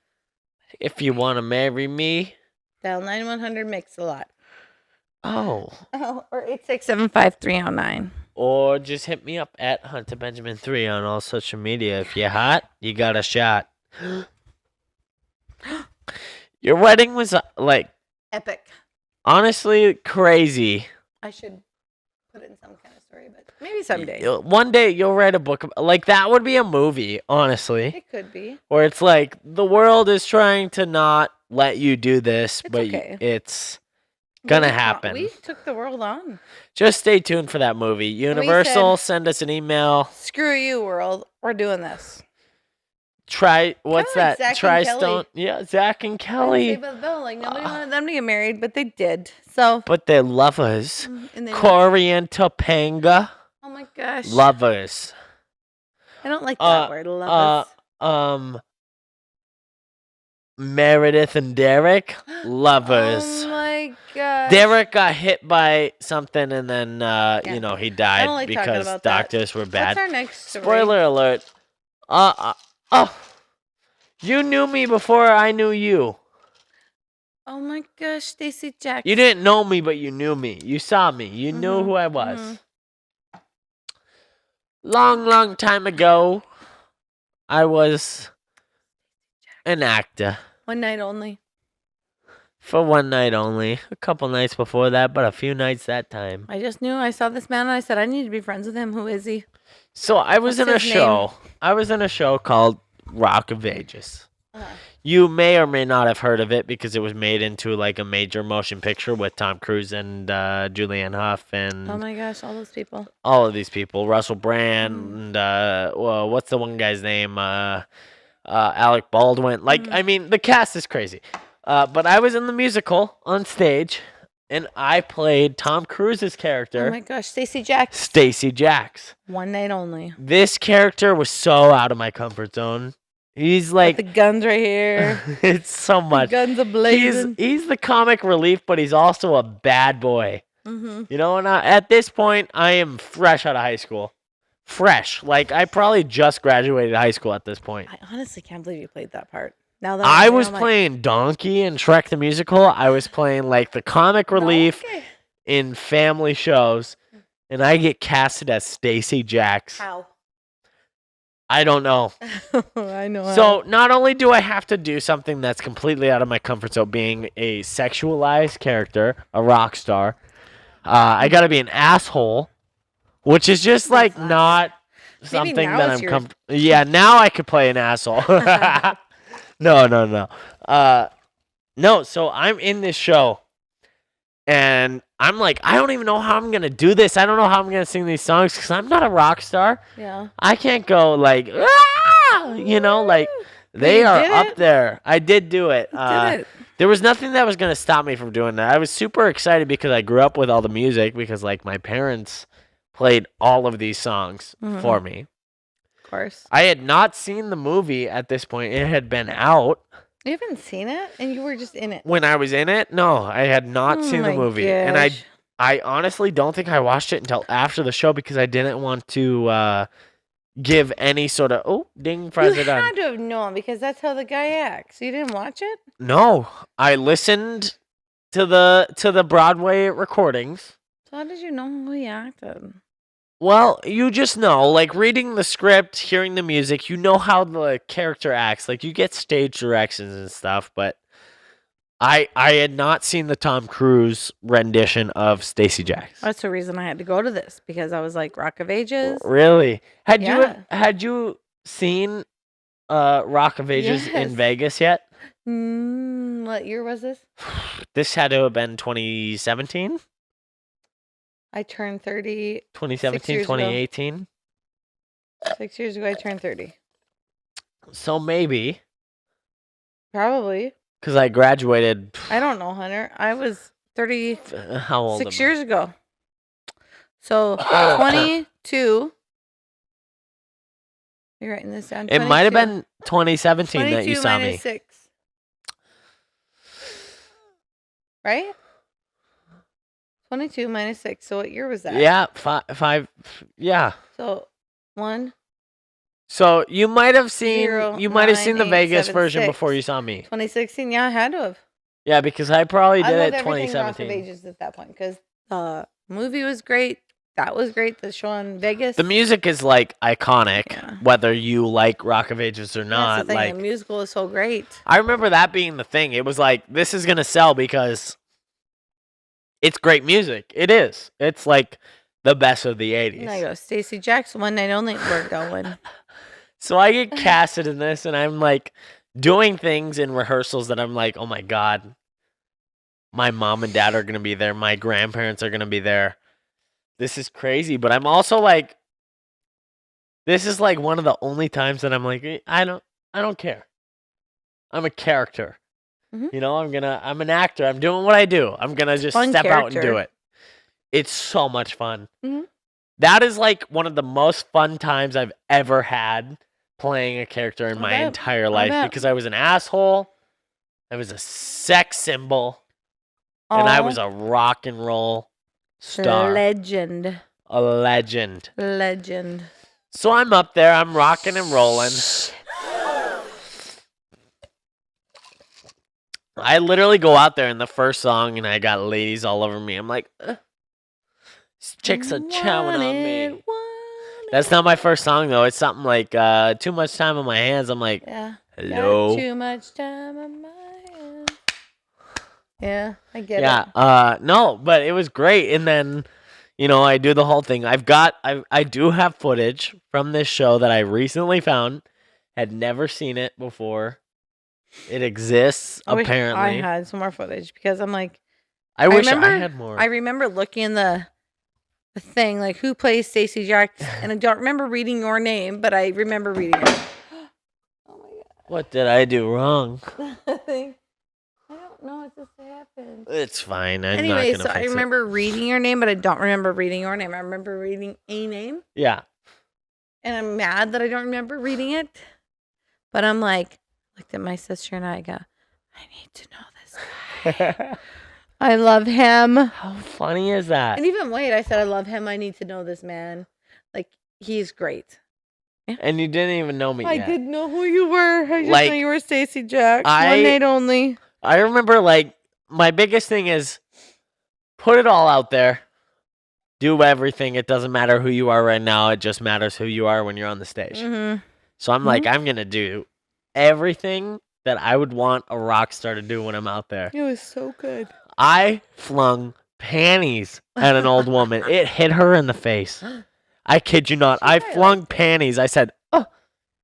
If you want to marry me, Dial 9100 makes a lot. oh, Or 8675309. or just hit me up at Hunter Benjamin 3 on all social media. If you're hot, you got a shot. Your wedding was like Epic. honestly crazy. I should put in some kind of story, but maybe someday. One day you'll write a book like that would be a movie, honestly. It could be. Where it's like the world is trying to not let you do this, It's but okay. it's gonna We- happen. We took the world on. Just stay tuned for that movie. Universal, send us an email. Screw you, world. We're doing this. Try what's Kinda like that? Zach and Kelly. Tristone. Yeah, Zach and Saved Kelly. by the Bell. Like nobody wanted them to get married, but they did. So. But they're lovers. And they Corey and Topanga. Oh my gosh. Lovers. I don't like that word. Lovers. Meredith and Derek. Lovers. Oh my gosh. Derek got hit by something and then he died like talking because about that. doctors were bad. What's our next story? Spoiler alert. You knew me before I knew you. Oh my gosh, Stacy Jackson. You didn't know me, but you knew me. You saw me. You knew who I was. Long time ago, I was an actor. One night only. For one night only. A couple nights before that, but a few nights that time. I just knew. I saw this man and I said, I need to be friends with him. Who is he? So I was What's in a his name? show. I was in a show called Rock of Ages. You may or may not have heard of it because it was made into like a major motion picture with Tom Cruise and Julianne Hough and Oh my gosh, all those people. all of these people. Russell Brand and well, what's the one guy's name? Alec Baldwin. Like, I mean, the cast is crazy. But I was in the musical on stage, and I played Tom Cruise's character. Oh my gosh, Stacey Jax. Stacey Jax. One night only. This character was so out of my comfort zone. He's like With the guns right here. it's so much. Guns ablazing. He's the comic relief, but he's also a bad boy. Mm-hmm. You know, and at this point, I am fresh out of high school. Fresh. Like, I probably just graduated high school at this point. I honestly can't believe you played that part. Now that I I'm was I'm like, playing Donkey in Shrek the Musical. I was playing, like, the comic relief okay. in family shows, and I get casted as Stacey Jax. How? I don't know. I know. So not only do I have to do something that's completely out of my comfort zone, being a sexualized character, a rock star, I got to be an asshole, which is just like not something now that it's I'm your- comfortable. Yeah, now I could play an asshole. No. No, so I'm in this show, and I'm like, I don't even know how I'm going to do this. I don't know how I'm going to sing these songs because I'm not a rock star. Yeah. I can't go like, "Ah!" you know, like they you are did up it. there. I did do it. Did it. There was nothing that was going to stop me from doing that. I was super excited because I grew up with all the music because like my parents played all of these songs for me. Of course. I had not seen the movie at this point. It had been out You haven't seen it, and you were just in it. when I was in it. No, I had not Oh seen the my movie. And I gosh. honestly don't think I watched it until after the show because I didn't want to give any sort of ding You president. had to have known because that's how the guy acts. You didn't watch it? No, I listened to the Broadway recordings. So how did you know who he acted? Well, you just know, like reading the script, hearing the music, you know how the character acts. Like you get stage directions and stuff, but I had not seen the Tom Cruise rendition of Stacey Jax. That's the reason I had to go to this because I was like, Rock of Ages. Really? Yeah. Had you seen Rock of Ages Yes. in Vegas yet? What year was this? This had to have been 2017, I turned 30. 2017, years ago. 2018. 6 years ago, I turned 30. So maybe Probably. because I graduated. I don't know, Hunter. I was 36 How old? am I? years ago. So 22. You're writing this down. It might have 22. been 2017 that you 22 saw minus me. 6. Right? 22 minus 6. So what year was that? Yeah, five. Yeah. So 1, So you might have seen 0, you might have 9, seen the 8, Vegas 7, version 6. before you saw me. 2016. Yeah, I had to have. Yeah, because I probably I did loved it everything Rock of 2017. Ages at that point because the movie was great. That was great. The show in Vegas. The music is like iconic, Yeah. whether you like Rock of Ages or That's not. the thing. Like The musical is so great. I remember that being the thing. It was like this is gonna sell because it's great music. It is. It's like the best of the 80s. There you go. Stacey Jackson, one night only. We're going. So I get casted in this, and I'm like doing things in rehearsals that I'm like, oh my God, my mom and dad are going to be there. My grandparents are going to be there. This is crazy. But I'm also like, this is like one of the only times that I'm like, I don't care. I'm a character. Mhm. You know, I'm an actor. I'm doing what I do. I'm going to just Fun step out and do character. it. It's so much fun. Mhm. That is like one of the most fun times I've ever had playing a character in I my bet. entire I life bet. because I was an asshole. I was a sex symbol. And I was a rock and roll star. legend. A legend. Legend. So I'm up there. I'm rocking and rolling. I literally go out there in the first song and I got ladies all over me. I'm like, these chicks are chowing on me. That's not my first song though. It's something like Too Much Time on My Hands. I'm like, Yeah. Hello. Got too much time on my hands. Yeah, I get it. Yeah. No, but it was great. And then, I do the whole thing. I do have footage from this show that I recently found. Had never seen it before. It exists, I wish apparently. I had some more footage because I'm like, I wish I remember- had more. I remember looking in the thing, like who plays Stacey Jacks, and I don't remember reading your name, but I remember reading it. Oh my What did I do wrong? god. I don't know what just happened. It's fine. I'm Anyway, not gonna so I fix remember reading your name, but I don't remember reading your name. I remember reading a name, it. Yeah. and I'm mad that I don't remember reading it. But I'm like, looked at my sister and I go, I need to know this guy. I love him. How funny is that? And even wait, I said I love him. I need to know this man. Like, he's great. And you didn't even know me I yet. didn't know who you were. I just Like, know you were Stacey Jacks. I- One night only. I remember, my biggest thing is put it all out there. Do everything. It doesn't matter who you are right now. It just matters who you are when you're on the stage. Mm-hmm. So I'm like, I'm going to do everything that I would want a rock star to do when I'm out there. It was so good. I flung panties at an old woman. It hit her in the face. I kid you not. She I probably flung panties. I said, oh,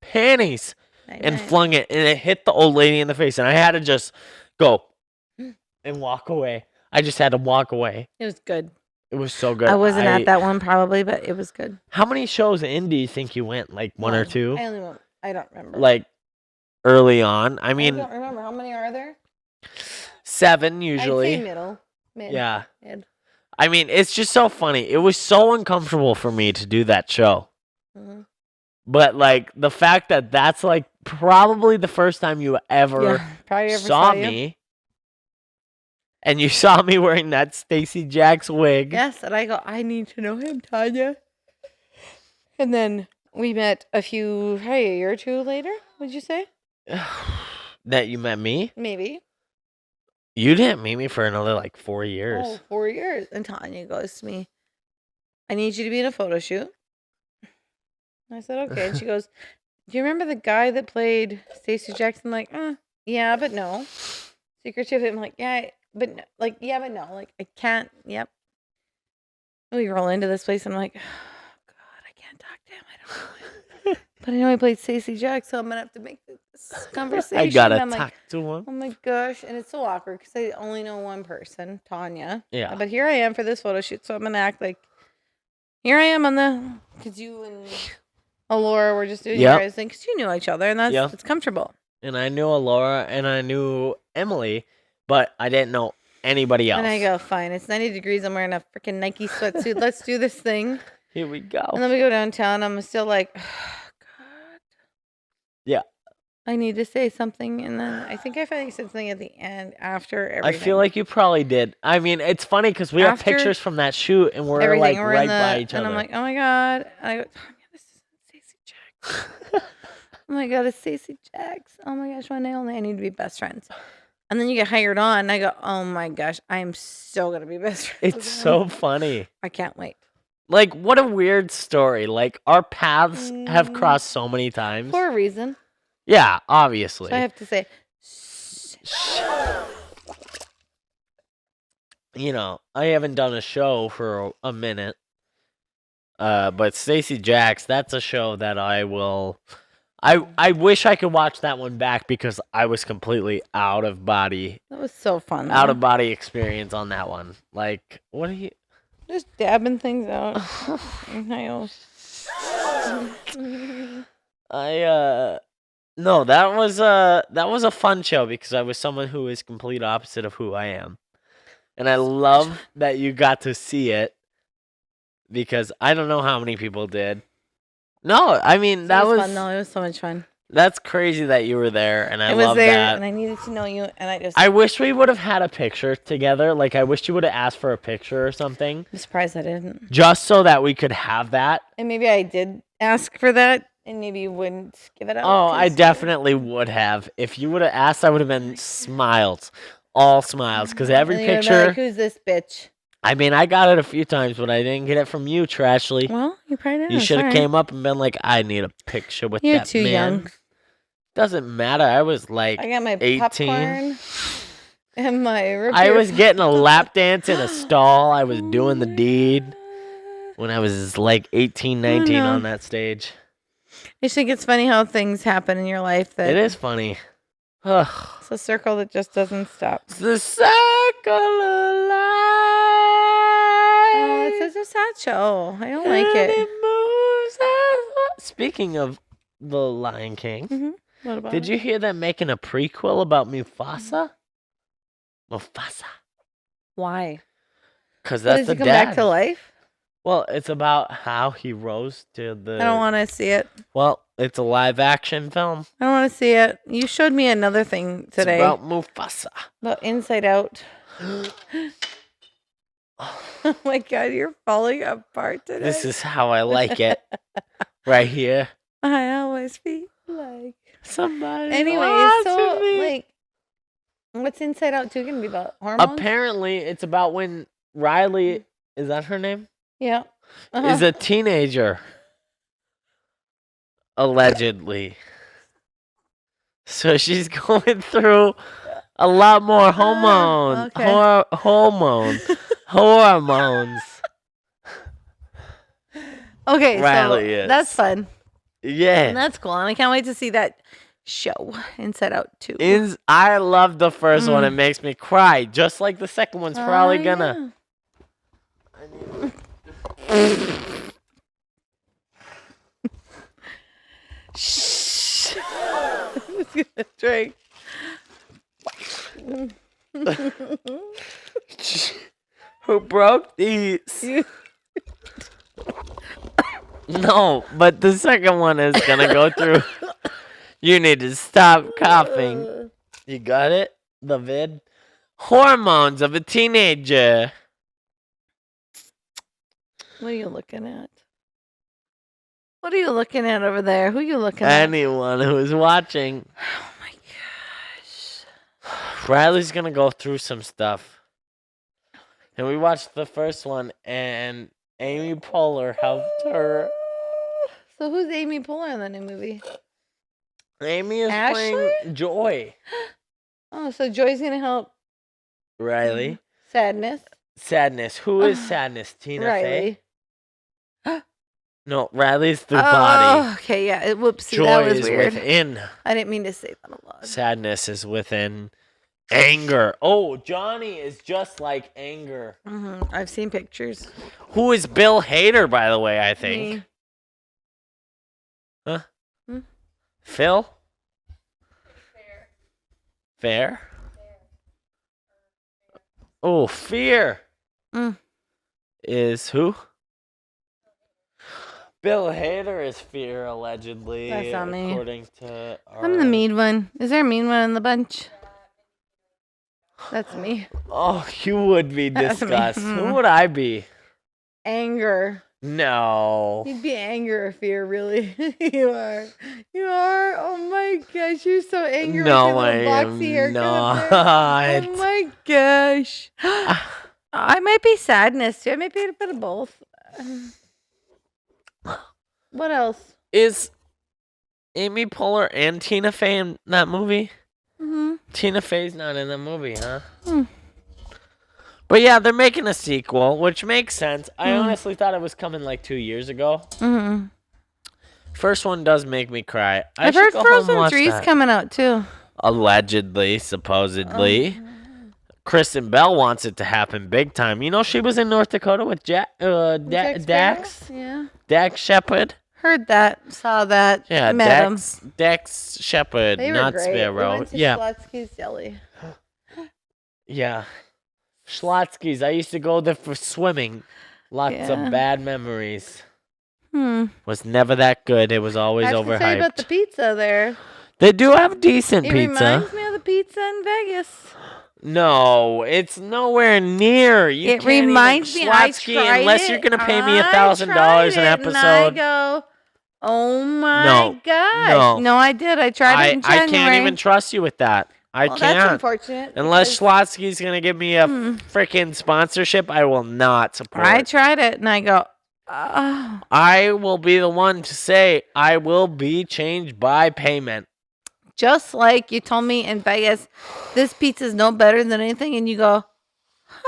panties. Night, And night. flung it. And it hit the old lady in the face. And I had to just go and walk away. I just had to walk away. It was good. It was so good. I wasn't at that one probably, but it was good. How many shows in do you think you went? Like one or two? I only went. I don't remember. Like early on? I I mean, don't remember. How many are there? 7 I'd usually. say middle. Mid. Yeah. Mid. I mean, it's just so funny. It was so uncomfortable for me to do that show. Mhm. But like the fact that that's like probably the first time you ever Yeah, probably ever saw you. me. And you saw me wearing that Stacey Jacks wig. Yes, and I go, I need to know him, Tanya. And then we met probably a year or two later, would you say? That you met me? Maybe. You didn't meet me for another like 4 years. Oh, 4 years. And Tanya goes to me, I need you to be in a photo shoot. I said, okay. And she goes, do you remember the guy that played Stacey Jackson? Like, yeah, but no. Secret Shift. I'm like, yeah, but no. Like, yeah, but no. Like, I can't. Yep. We roll into this place. And I'm like, oh, God, I can't talk to him. I don't know him. But I know he played Stacey Jackson, so I'm going to have to make this conversation. I gotta I'm talk like, to him. oh my gosh. And it's so awkward because I only know one person, Tanya. Yeah. But here I am for this photo shoot. So I'm going to act like, here I am because you and Alora were just doing your guys' thing because you knew each other and it's comfortable. And I knew Alora and I knew Emily, but I didn't know anybody else. And I go, fine, it's 90 degrees. I'm wearing a freaking Nike sweatsuit. Let's do this thing. Here we go. And then we go downtown. I'm still like, oh, God. Yeah. I need to say something. And then I think I finally said something at the end after everything. I feel like you probably did. I mean, it's funny because we have After pictures from that shoot and we're everything. like We're right in by each other. And I'm like, oh my God. And I go, Tanya, this isn't Stacey Jacks. Oh my God, it's Stacey Jacks. Oh my gosh, one day only. I need to be best friends. And then you get hired on, and I go, oh my gosh, I am so going to be best friends. It's with so him. funny. I can't wait. Like, what a weird story. Like, our paths have crossed so many times. For a reason. Yeah, obviously. So I have to say, I haven't done a show for a minute. But Stacey Jacks, that's a show that I will. I wish I could watch that one back because I was completely out of body that was so fun. out though. of body experience on that one. Like, what are you? Just dabbing things out. No, that was a fun show because I was someone who is complete opposite of who I am. And I love that you got to see it because I don't know how many people did. No, I mean that was fun though. It was so much fun. That's crazy that you were there and I was love there that. and I needed to know you and I wish we would have had a picture together. Like I wish you would have asked for a picture or something. I'm surprised I didn't. Just so that we could have that. And maybe I did ask for that and maybe you wouldn't give it out. Oh, I 'cause- definitely would have. If you would have asked, I would have been smiles. All smiles. Because every And you would've been picture. like, who's this bitch? I mean, I got it a few times, but I didn't get it from you, Trashley. Well, you probably didn't. You should have Sorry. came up and been like, I need a picture with You're that too man. young. Doesn't matter. I was like I got my 18. popcorn and my root I beer. was getting a lap dance in a stall. I was Oh doing the my deed God. when I was like 18, 19 no. on that stage. I just think it's funny how things happen in your life that It is funny. Ugh. it's a circle that just doesn't stop. It's the circle of life. Oh, it's such a sad show. I don't like and it. moves us. Speaking of the Lion King, Mm-hmm. What about did it? you hear them making a prequel about Mufasa? Mufasa. Why? Because But that's does the he come dad. back to life? Well, it's about how he rose to the. I don't want to see it. Well, it's a live action film. I don't want to see it. You showed me another thing today It's about Mufasa. about Inside Out. Oh my God, you're falling apart today. This is how I like it. Right here. I always feel like. Somebody. Anyway, so watching me. like, what's Inside Out 2 gonna be about? Hormones? Apparently, it's about when Riley, is that her name? Yeah. Is a teenager. Allegedly. So she's going through a lot more hormones. okay. Hormones. Okay, Riley so is. that's fun. Yeah. And that's cool. And I can't wait to see that show, Inside Out 2. I love the first one. It makes me cry. Just like the second one's probably gonna. Shh. I'm just gonna drink. Who broke these? You- No, but the second one is gonna go through. You need to stop coughing. You got it? The vid? Hormones of a teenager. What are you looking at? What are you looking at over there? Who are you looking at? Anyone who's watching. Oh my gosh. Riley's gonna go through some stuff. And we watched the first one, and Amy Poehler helped her. So who's Amy Poehler in the new movie? Amy is Ashley? playing Joy. Oh, so Joy's gonna help Riley. Sadness. Sadness. Who is Sadness? Tina Fey? Riley. No, Riley's the body. Okay, yeah. Whoopsie, Joy that was is weird. within. I didn't mean to say that a lot. Sadness is within. Anger. Oh, Johnny is just like anger. I've seen pictures. Who is Bill Hader, by the way, I think. Me. Huh? Hmm? Phil? Fair? Oh, Fear. Mm. Is who? Bill Hader is Fear, allegedly. That's not me. According to our... I'm the mean one. Is there a mean one in the bunch? That's me. Oh, you would be That's me. disgust. Who would I be? Anger. No. You'd be anger or fear, really. You are. You are. Oh my gosh, you're so angry. No, with I your little am boxy haircut not. up there. Oh my gosh. I might be sadness too. I might be a bit of both. What else? Is Amy Poehler and Tina Fey in that movie? Mm-hmm. Tina Fey's not in the movie, huh? Hmm. But yeah, they're making a sequel, which makes sense. I honestly thought it was coming like 2 years ago. Mm-hmm. First one does make me cry. I've should heard go home and Frozen watch 3's that. coming out too. Allegedly, supposedly. Kristen Bell wants it to happen big time. You know, she was in North Dakota with Jack Dax. Sparrow? Yeah. Dax Shepard. Heard that. Saw that. Yeah, Met him. Dax Shepard, They were not great. Sparrow. We went to Yeah. Schlotzsky's Deli. Yeah. Schlotzsky's. I used to go there for swimming. Lots Yeah. of bad memories. Hmm. Was never that good. It was always I have to say about the overhyped. pizza there. They do have decent It pizza. reminds me of the pizza in Vegas. No, it's nowhere near. You It can't reminds even me. I Schlotzsky tried unless it. you're gonna pay me I $1,000 an tried it, episode. And I go, oh my No, gosh! No, I did. I tried it in I January. can't even trust you with that. I Well, that's can't. unfortunate. Unless because Schlotzsky's gonna give me a freaking sponsorship, I will not support. I tried it, and I go, oh. I will be the one to say I will be changed by payment. just like you told me in Vegas, this pizza's no better than anything, and you go,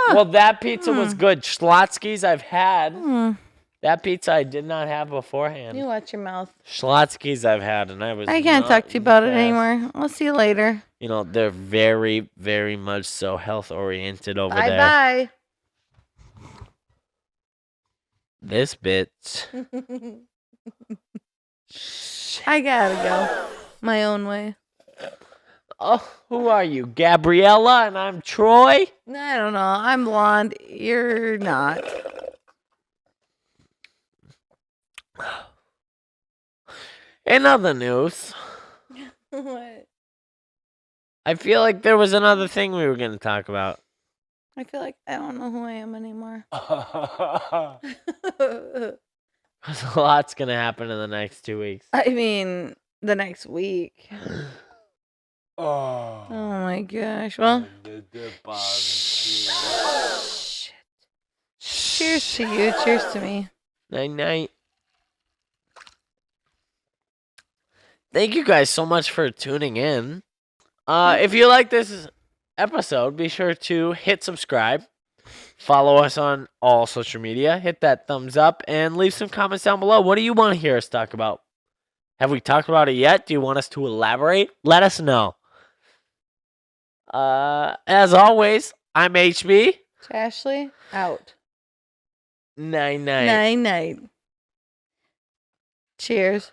Well, that pizza was good. Schlotsky's I've had. hmm. That pizza I did not have beforehand. You watch your mouth. Schlotsky's I've had, and I can't not talk to you about it impressed. anymore. I'll see you later. You know, they're very, very much so health oriented over Bye there. bye. This bitch. I gotta go my own way. Oh, who are you, Gabriella? And I'm Troy. I don't know. I'm blonde. You're not. In other news, What? I feel like there was another thing we were going to talk about. I feel like I don't know who I am anymore. Because a lot's going to happen in the next 2 weeks. I mean, the next week. Oh. Oh my gosh. Well, shit. Cheers to you. Cheers to me. Night night. Thank you guys so much for tuning in. If you like this episode, be sure to hit subscribe. Follow us on all social media. Hit that thumbs up and leave some comments down below. What do you want to hear us talk about? Have we talked about it yet? Do you want us to elaborate? Let us know. As always, I'm HB. Ashley, out. Night night. Night night. Cheers.